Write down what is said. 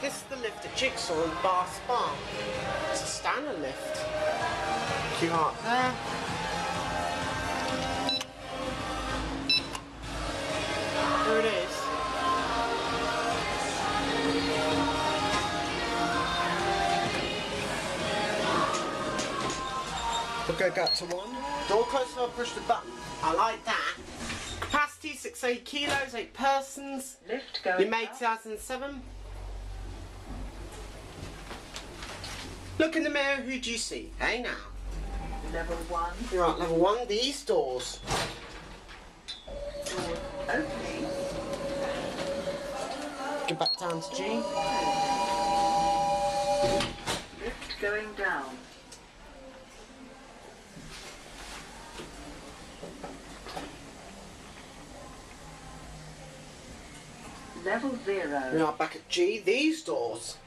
This is the lift at Jigsaw in Bar Spa. It's a Stannah lift. Queue up there. There it is. We'll go back to one. Door closes, I'll push the button. I like that. Capacity 680 kilos, 8 persons. Lift going You made up. 2007. Look in the mirror, who do you see? Hey now. Level 1. You're at level 1, these doors. Doors opening. Go back down to G. Lift going down. Level 0. We are back at G, these doors.